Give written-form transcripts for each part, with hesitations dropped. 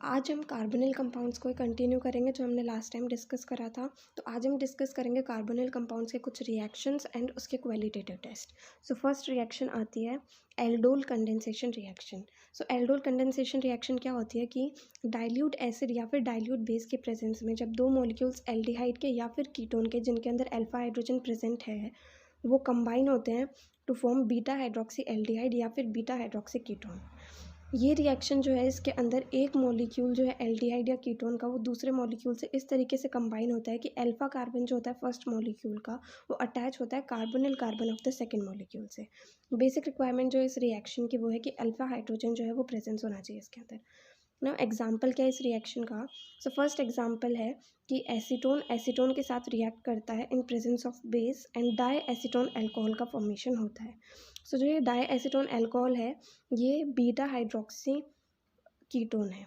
आज हम carbonyl compounds को कंटिन्यू करेंगे जो हमने लास्ट टाइम डिस्कस करा था। तो आज हम डिस्कस करेंगे कार्बोनिल कंपाउंड्स के कुछ रिएक्शंस एंड उसके क्वालिटेटिव टेस्ट। फर्स्ट रिएक्शन आती है aldol condensation reaction. Aldol condensation reaction क्या होती है कि डाइल्यूट एसिड या फिर डाइल्यूट बेस के प्रेजेंस में जब दो मॉलिक्यूल्स एल्डिहाइड के या फिर कीटोन के जिनके अंदर अल्फा हाइड्रोजन प्रेजेंट है वो कंबाइन होते हैं to form beta hydroxy aldehyde या फिर बीटा हाइड्रोक्सी कीटोन। ये रिएक्शन जो है इसके अंदर एक मॉलिक्यूल जो है एल्डिहाइड या कीटोन का वो दूसरे मॉलिक्यूल से इस तरीके से कंबाइन होता है कि अल्फा कार्बन जो होता है फर्स्ट मॉलिक्यूल का वो अटैच होता है carbonyl carbon of the second molecule से। बेसिक रिक्वायरमेंट जो इस रिएक्शन की वो है कि अल्फा हाइड्रोजन जो है वो प्रेजेंस होना चाहिए इसके अंदर ना। एग्जाम्पल क्या है इस रिएक्शन का? फर्स्ट एग्जाम्पल है कि एसीटोन एसीटोन के साथ रिएक्ट करता है in presence of base and di acetone alcohol का फॉर्मेशन होता है। जो ये डाई एसीटोन अल्कोहल है ये बीटा हाइड्रोक्सी कीटोन है।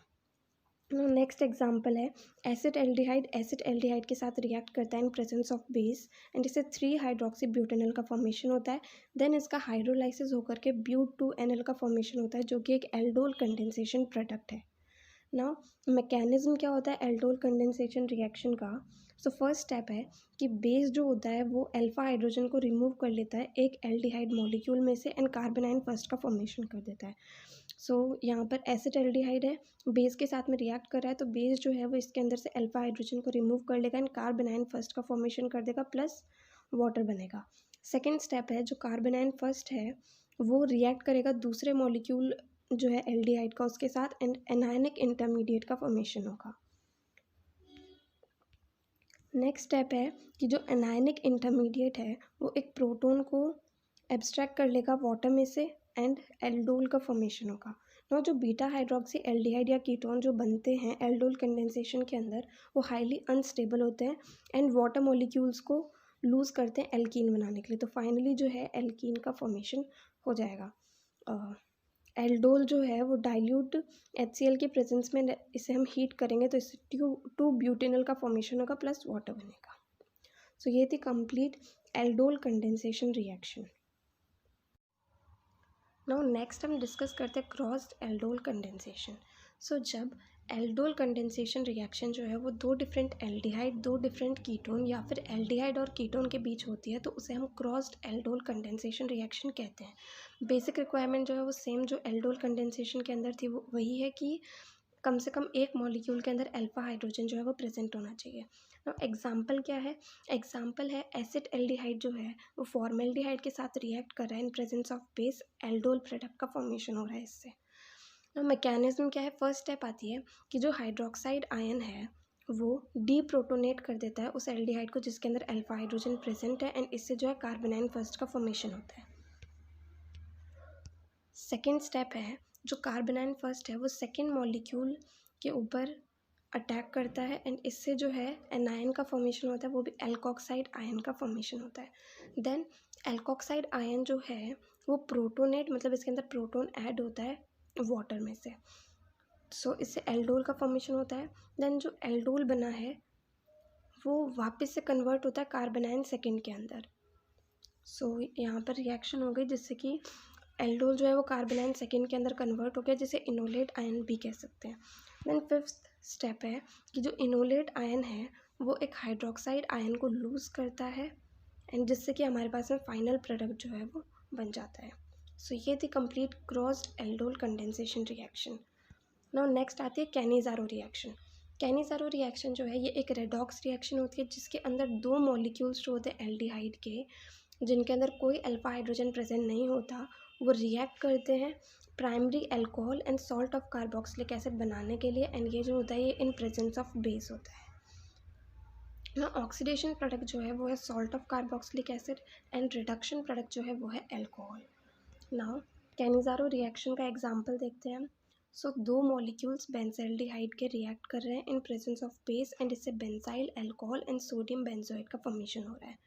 नेक्स्ट एग्जाम्पल है एसिड एल्डिहाइड के साथ रिएक्ट करता है in presence of base and इससे 3 हाइड्रोक्सी ब्यूटेनॉल का फॉर्मेशन होता है। देन इसका हाइड्रोलाइसिस होकर के ब्यूट 2 एनएल का फॉर्मेशन होता है जो कि एक एल्डोल कंडेंसेशन प्रोडक्ट है ना। मैकेनिज्म क्या होता है एल्डोल कंडेंसेशन रिएक्शन का? फर्स्ट स्टेप है कि बेस जो होता है वो अल्फा हाइड्रोजन को रिमूव कर लेता है एक एल्डिहाइड मॉलिक्यूल में से एंड कार्बोनाइन फर्स्ट का फॉर्मेशन कर देता है। यहाँ पर एसिड एल्डिहाइड है, बेस के साथ में रिएक्ट कर रहा है तो बेस जो है वो इसके अंदर से अल्फा हाइड्रोजन को रिमूव कर लेगा एंड कार्बोनाइन फर्स्ट का फॉर्मेशन कर देगा प्लस वाटर बनेगा। सेकेंड स्टेप है जो कार्बोनाइन फर्स्ट है वो रिएक्ट करेगा दूसरे मॉलिक्यूल जो है एल्डिहाइड का उसके साथ एंड एनायनिक इंटरमीडिएट का फॉर्मेशन होगा। नेक्स्ट स्टेप है कि जो एनायनिक इंटरमीडिएट है वो एक प्रोटोन को एब्स्ट्रैक्ट कर लेगा वाटर में से एंड एल्डोल का फॉर्मेशन होगा। ना जो बीटा हाइड्रोक्सी एल्डिहाइड या कीटोन जो बनते हैं एल्डोल कंडेंसेशन के अंदर वो हाईली अनस्टेबल होते हैं एंड वाटर मॉलिक्यूल्स को लूज़ करते हैं एल्कीन बनाने के लिए। तो फाइनली जो है एल्कीन का फॉर्मेशन हो जाएगा। एल्डोल जो है वो डाइल्यूट HCl के प्रेजेंस में इसे हम हीट करेंगे तो इससे टू ब्यूटेनॉल का फॉर्मेशन होगा प्लस वाटर बनेगा। ये थी complete aldol condensation reaction. Now next हम डिस्कस करते हैं क्रॉस्ड एल्डोल कंडेंसेशन। जब एल्डोल कंडेंसेशन रिएक्शन जो है वो दो डिफरेंट एल्डिहाइड दो डिफरेंट कीटोन या फिर एल्डिहाइड और कीटोन के बीच होती है तो उसे हम क्रॉस्ड एल्डोल कंडेंसेशन रिएक्शन कहते हैं। बेसिक रिक्वायरमेंट जो है वो सेम जो एल्डोल कंडेंसेशन के अंदर थी वो वही है कि कम से कम एक मॉलिक्यूल के अंदर अल्फा हाइड्रोजन जो है वो प्रेजेंट होना चाहिए। एग्जाम्पल क्या है? एग्जाम्पल है एसिड एल्डिहाइड जो है वो फॉर्मेल्डिहाइड के साथ रिएक्ट कर रहा है in presence of base aldol product का फॉर्मेशन हो रहा है इससे। मैकेनिज्म क्या है? फर्स्ट स्टेप आती है कि जो हाइड्रोक्साइड आयन है वो डीप्रोटोनेट कर देता है उस एल्डिहाइड को जिसके अंदर अल्फा हाइड्रोजन प्रेजेंट है एंड इससे जो है कार्बोनाइन फर्स्ट का फॉर्मेशन होता है। सेकेंड स्टेप है जो कार्बोनाइन फर्स्ट है वो सेकेंड मॉलिक्यूल के ऊपर अटैक करता है एंड इससे जो है एनायन का फॉर्मेशन होता है वो भी एल्कोक्साइड आयन का फॉर्मेशन होता है। देन एल्कोक्साइड आयन जो है वो प्रोटोनेट मतलब इसके अंदर प्रोटोन ऐड होता है वाटर में से इससे एल्डोल का फॉर्मेशन होता है। देन जो एल्डोल बना है वो वापस से कन्वर्ट होता है कार्बोनाइन सेकेंड के अंदर। यहाँ पर रिएक्शन हो गई जिससे कि एल्डोल जो है वो कार्बोनाइन सेकेंड के अंदर कन्वर्ट हो गया जिसे इनोलेट आयन भी कह सकते हैं। देन फिफ्थ स्टेप है कि जो इनोलेट आयन है वो एक हाइड्रोक्साइड आयन को लूज़ करता है एंड जिससे कि हमारे पास में फाइनल प्रोडक्ट जो है वो बन जाता है। ये थी complete crossed aldol condensation reaction. Now next आती है कैनिज़ारो रिएक्शन। कैनिज़ारो रिएक्शन जो है ये एक रेडॉक्स रिएक्शन होती है जिसके अंदर दो मॉलिक्यूल्स जो होते हैं एल्डिहाइड के जिनके अंदर कोई अल्फा हाइड्रोजन प्रेजेंट नहीं होता वो रिएक्ट करते हैं primary alcohol and salt of carboxylic acid बनाने के लिए एंड ये जो होता है ये इन प्रेजेंस ऑफ बेस होता है ना। ऑक्सीडेशन प्रोडक्ट जो है वो है salt of carboxylic acid and reduction product जो है वो है अल्कोहल। नाउ कैनिज़ारो रिएक्शन का एग्जांपल देखते हैं हम। दो मॉलिक्यूल्स बेंजल्डिहाइड के रिएक्ट कर रहे हैं in presence of base and इससे benzyl alcohol and sodium benzoate का फॉर्मेशन हो रहा है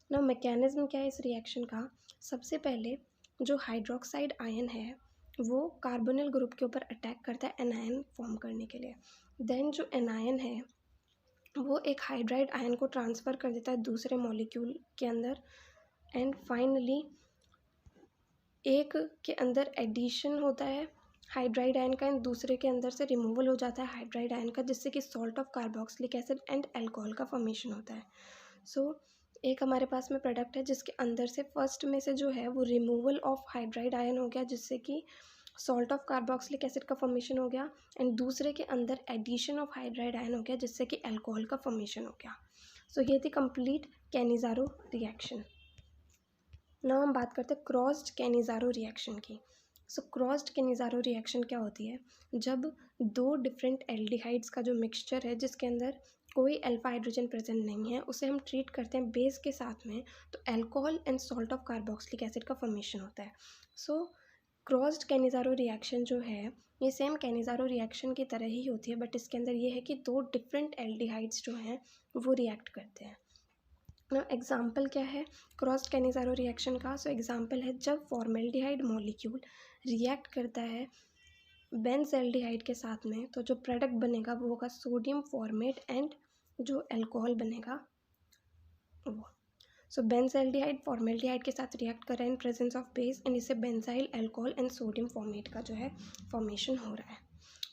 ना। मैकेनिज्म क्या है इस रिएक्शन का? सबसे पहले जो हाइड्रोक्साइड आयन है वो कार्बोनिल ग्रुप के ऊपर अटैक करता है एनायन फॉर्म करने के लिए। देन जो एनायन है वो एक हाइड्राइड आयन को ट्रांसफ़र कर देता है दूसरे मॉलिक्यूल के अंदर एंड फाइनली एक के अंदर एडिशन होता है हाइड्राइड आयन का दूसरे के अंदर से रिमूवल हो जाता है हाइड्राइड आयन का, जिससे कि salt of carboxylic acid and alcohol का फॉर्मेशन होता है। सो एक हमारे पास में प्रोडक्ट है जिसके अंदर से फर्स्ट में से जो है वो रिमूवल ऑफ हाइड्राइड आयन हो गया, जिससे कि सॉल्ट ऑफ कार्बोक्सिलिक एसिड का फॉर्मेशन हो गया, एंड दूसरे के अंदर एडिशन ऑफ हाइड्राइड आयन हो गया, जिससे कि अल्कोहल का फॉर्मेशन हो गया। सो ये थी कंप्लीट कैनिज़ारो रिएक्शन। नाउ हम बात करते हैं क्रॉस्ड कैनिज़ारो रिएक्शन की। सो क्रॉस्ड कैनिज़ारो रिएक्शन क्या होती है? जब दो डिफरेंट एल्डिहाइड्स का जो मिक्सचर है जिसके अंदर कोई अल्फा हाइड्रोजन प्रेजेंट नहीं है, उसे हम ट्रीट करते हैं बेस के साथ में, तो alcohol and salt of carboxylic acid का फॉर्मेशन होता है। सो क्रॉस्ड कैनिज़ारो रिएक्शन जो है ये सेम कैनिज़ारो रिएक्शन की तरह ही होती है, बट इसके अंदर ये है कि दो डिफरेंट एल्डिहाइड्स जो हैं वो रिएक्ट करते हैं। ना एग्जाम्पल क्या है क्रॉस्ड कैनिज़ारो रिएक्शन का? सो एग्जाम्पल है जब फॉर्मेल्डिहाइड मॉलिक्यूल रिएक्ट करता है बेंज़ल्डिहाइड के साथ में, तो जो प्रोडक्ट बनेगा वो होगा सोडियम फॉर्मेट एंड जो अल्कोहल बनेगा वो। सो बेंज़ल्डिहाइड फॉर्मेल्डिहाइड के साथ रिएक्ट कर रहा है in presence of base, and इससे benzyl alcohol and sodium formate का जो है फॉर्मेशन हो रहा है।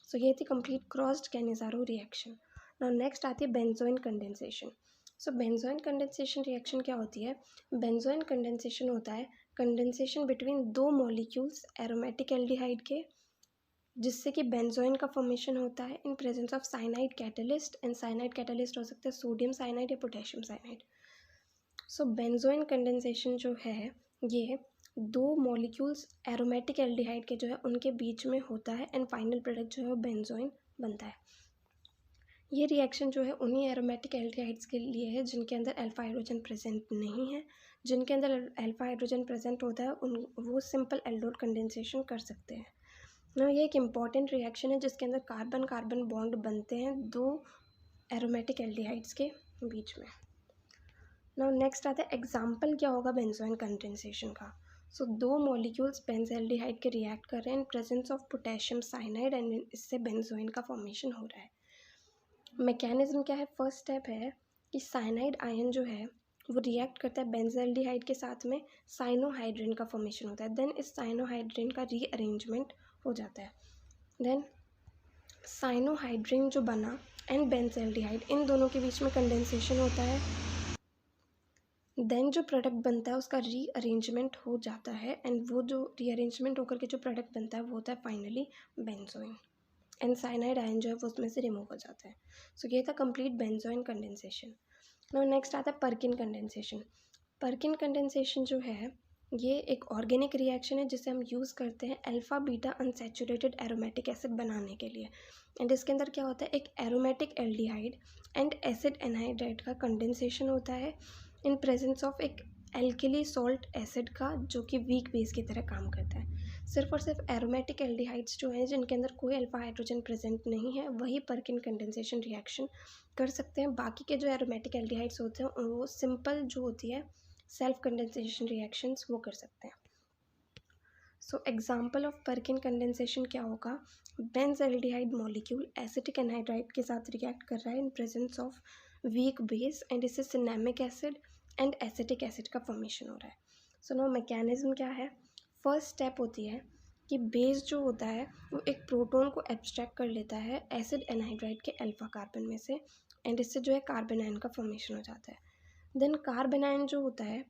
सो ये थी complete crossed Cannizzaro reaction. Now next आती है बेंजोइन कंडेंसेशन। सो बेंजोइन कंडेंसेशन रिएक्शन क्या होती है? बेंजोइन कंडेंसेशन होता है कंडेंसेशन बिटवीन दो मॉलिक्यूल्स एरोमेटिक एल्डिहाइड के, जिससे कि बेंजोइन का फॉर्मेशन होता है in presence of cyanide catalyst, and cyanide catalyst हो सकता है सोडियम साइनाइड या पोटेशियम साइनाइड। सो बेंजोइन कंडेंसेशन जो है ये दो मॉलिक्यूल्स एरोमेटिक एल्डिहाइड के जो है उनके बीच में होता है, एंड फाइनल प्रोडक्ट जो है वो बेंजोइन बनता है। ये रिएक्शन जो है उन्हीं एरोमेटिक एल्डिहाइड्स के लिए है जिनके अंदर अल्फा हाइड्रोजन प्रेजेंट नहीं है। जिनके अंदर अल्फा हाइड्रोजन प्रेजेंट होता है उन वो सिंपल एल्डोल कंडेंसेशन कर सकते हैं ना। ये एक इम्पॉर्टेंट रिएक्शन है जिसके अंदर कार्बन कार्बन बॉन्ड बनते हैं दो एरोमेटिक एल्डिहाइड्स के बीच में। नाउ नेक्स्ट आता है एग्जाम्पल क्या होगा बेंजोइन कंडेंसेशन का? सो दो मॉलिक्यूल्स बेंज़ल्डिहाइड के रिएक्ट कर रहे हैं in presence of potassium cyanide, and इससे बेंजोइन का फॉर्मेशन हो रहा है। मैकेनिज्म क्या है? फर्स्ट स्टेप है कि साइनाइड आयन जो है वो रिएक्ट करता है बेंज़ल्डिहाइड के साथ में, साइनोहाइड्रिन का फॉर्मेशन होता है, देन इस साइनोहाइड्रिन का रीअरेंजमेंट हो जाता है, देन साइनोहाइड्रिन जो बना एंड बेंज़ल्डिहाइड इन दोनों के बीच में कंडेंसेशन होता है, देन जो प्रोडक्ट बनता है उसका रीअरेंजमेंट हो जाता है, एंड वो जो रीअरेंजमेंट होकर के जो प्रोडक्ट बनता है वो होता है finally benzoin, and cyanide ion जो है वो उसमें से रिमूव हो जाता है। सो ये था complete benzoin condensation. Now next आता है पर्किन कंडेंसेशन। पर्किन कंडेंसेशन जो है ये एक ऑर्गेनिक रिएक्शन है जिसे हम यूज़ करते हैं alpha beta unsaturated aromatic acid बनाने के लिए, एंड इसके अंदर क्या होता है एक aromatic aldehyde and acid anhydride का कंडेंसेशन होता है इन प्रेजेंस ऑफ एक एल्किली सॉल्ट एसिड का, जो कि वीक बेस की तरह काम करता है। सिर्फ और सिर्फ एरोमेटिक एल्डिहाइड्स जो हैं जिनके अंदर कोई अल्फा हाइड्रोजन प्रेजेंट नहीं है वही पर्किन कंडेंसेशन रिएक्शन कर सकते हैं। बाकी के जो एरोमेटिक एल्डिहाइड्स होते हैं वो सिंपल जो होती है सेल्फ कंडेंसेशन रिएक्शंस वो कर सकते हैं। So example of Perkin condensation क्या होगा? बेंज़ल्डिहाइड मॉलिक्यूल एसिटिक एनहाइड्राइड के साथ रिएक्ट कर रहा है in presence of weak base, and इससे cinnamic acid and acetic acid का फॉर्मेशन हो रहा है। सो नो मैकेनिज्म क्या है? फर्स्ट स्टेप होती है कि बेस जो होता है वो एक प्रोटॉन को एब्स्ट्रैक्ट कर लेता है एसिड एनहाइड्राइड के अल्फा कार्बन में से, एंड इससे जो है कार्बन आयन का फॉर्मेशन हो जाता है। देन कार्बन आयन जो होता है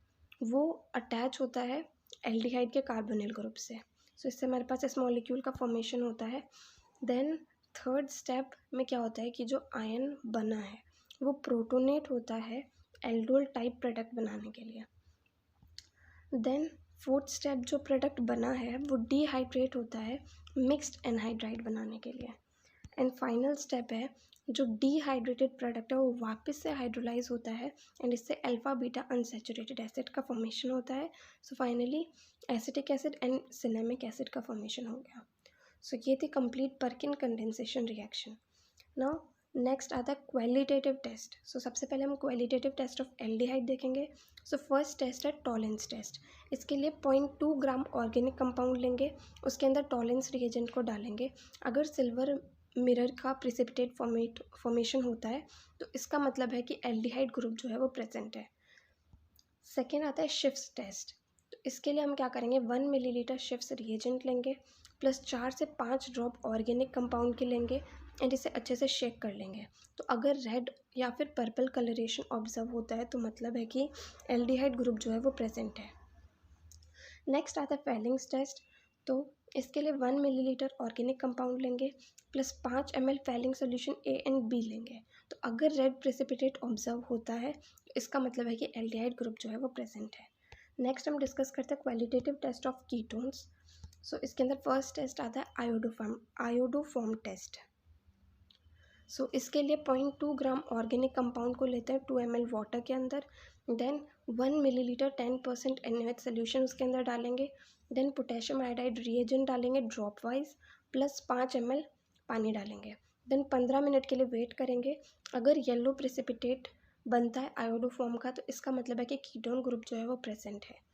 वो अटैच होता है एल्डिहाइड के कार्बोनिल ग्रुप से, सो इससे हमारे पास इस मॉलिक्यूल का फॉर्मेशन होता है। देन थर्ड स्टेप में क्या होता है कि जो आयन बना है वो प्रोटोनेट होता है एल्डोल टाइप प्रोडक्ट बनाने के लिए। देन फोर्थ स्टेप जो प्रोडक्ट बना है वो डिहाइड्रेट होता है मिक्स्ड एनहाइड्राइड बनाने के लिए, एंड फाइनल स्टेप है जो डिहाइड्रेटेड प्रोडक्ट है वो वापस से हाइड्रोलाइज होता है, एंड इससे अल्फा बीटा अनसैचुरेटेड एसिड का फॉर्मेशन होता है। So finally acetic acid and cinnamic acid का फॉर्मेशन हो गया। सो ये थी complete Perkin condensation reaction. Now next आता है क्वालिटेटिव टेस्ट। सो सबसे पहले हम क्वालिटेटिव टेस्ट ऑफ एल्डिहाइड देखेंगे। सो फर्स्ट टेस्ट है टॉलेंस टेस्ट। इसके लिए 0.2 ग्राम ऑर्गेनिक कंपाउंड लेंगे, उसके अंदर टॉलेंस रिएजेंट को डालेंगे। अगर सिल्वर मिरर का प्रिसिपिटेट फॉर्मेशन होता है तो इसका मतलब है कि एल्डिहाइड ग्रुप जो है वो प्रेजेंट है। सेकेंड आता है शिफ्स टेस्ट। तो इसके लिए हम क्या करेंगे 1 मिलीलीटर शिफ्स रिएजेंट लेंगे, प्लस 4 से 5 ड्रॉप ऑर्गेनिक कंपाउंड के लेंगे एंड इसे अच्छे से शेक कर लेंगे। तो अगर रेड या फिर पर्पल कलरेशन ऑब्जर्व होता है तो मतलब है कि एल्डिहाइड ग्रुप जो है वो प्रेजेंट है। नेक्स्ट आता है फेलिंग्स टेस्ट। तो इसके लिए 1 मिलीलीटर ऑर्गेनिक कंपाउंड लेंगे plus 5 ml Fehling solution A and B लेंगे। तो अगर रेड प्रेसिपिटेट ऑब्जर्व होता है तो इसका मतलब है कि एल्डिहाइड ग्रुप जो है वो प्रेजेंट है। नेक्स्ट हम डिस्कस करते हैं क्वालिटेटिव टेस्ट ऑफ कीटोन्स। सो इसके अंदर फर्स्ट टेस्ट आता है आयोडोफॉर्म टेस्ट। सो इसके लिए 0.2 ग्राम ऑर्गेनिक कंपाउंड को लेते हैं 2 ml वाटर के अंदर, देन 1 मिलीलीटर 10% NaOH सोल्यूशन उसके अंदर डालेंगे, देन पोटेशियम आयोडाइड रिएजेंट डालेंगे ड्रॉप वाइज प्लस 5 ml पानी डालेंगे, देन 15 मिनट के लिए वेट करेंगे। अगर येलो प्रेसिपिटेट बनता है आयोडोफॉर्म का तो इसका मतलब है कि कीटोन ग्रुप जो है वो प्रेजेंट है।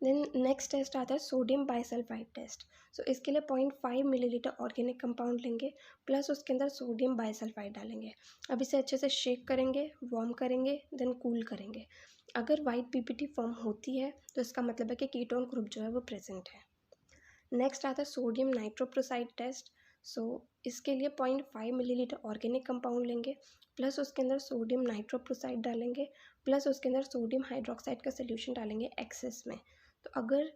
देन नेक्स्ट टेस्ट आता है सोडियम बाइसल्फाइड टेस्ट। सो इसके लिए 0.5 मिलीलीटर ऑर्गेनिक कंपाउंड लेंगे प्लस उसके अंदर सोडियम बाइसल्फाइड डालेंगे। अब इसे अच्छे से शेक करेंगे, वार्म करेंगे, देन कूल करेंगे। अगर वाइट पीपीटी फॉर्म होती है तो इसका मतलब है कि कीटोन ग्रुप जो है वो प्रेजेंट है। नेक्स्ट आता है सोडियम नाइट्रोप्रोसाइड टेस्ट। सो इसके लिए 0.5 मिलीलीटर ऑर्गेनिक कंपाउंड लेंगे प्लस उसके अंदर सोडियम नाइट्रोप्रोसाइड डालेंगे प्लस उसके अंदर सोडियम हाइड्रोक्साइड का सोल्यूशन डालेंगे एक्सेस में। तो अगर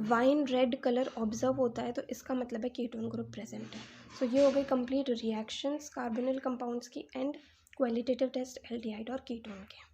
वाइन रेड कलर ऑब्जर्व होता है तो इसका मतलब है कीटोन ग्रुप प्रेजेंट है। सो ये हो गई कंप्लीट रिएक्शंस कार्बोनिल कंपाउंड्स की एंड क्वालिटेटिव टेस्ट एल्डिहाइड और कीटोन के।